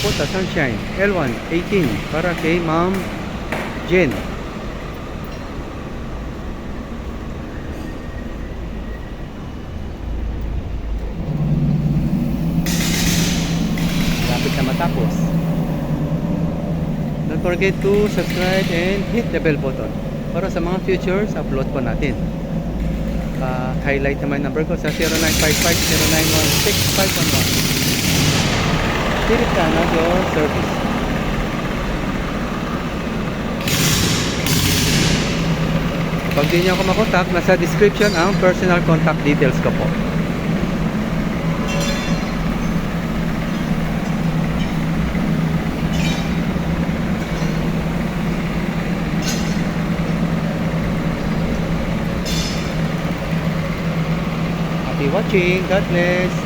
Kubota Sunshine L1-18 para kay Ma'am Jen. Lapit na matapos. Don't forget to subscribe and hit the bell button para sa mga futures upload po natin. Highlight naman number ko sa 0955-0916-511. Philipfarmtractors your service. Pag di nyo ako makontak, nasa description ang personal contact details ko po. Happy watching. God bless.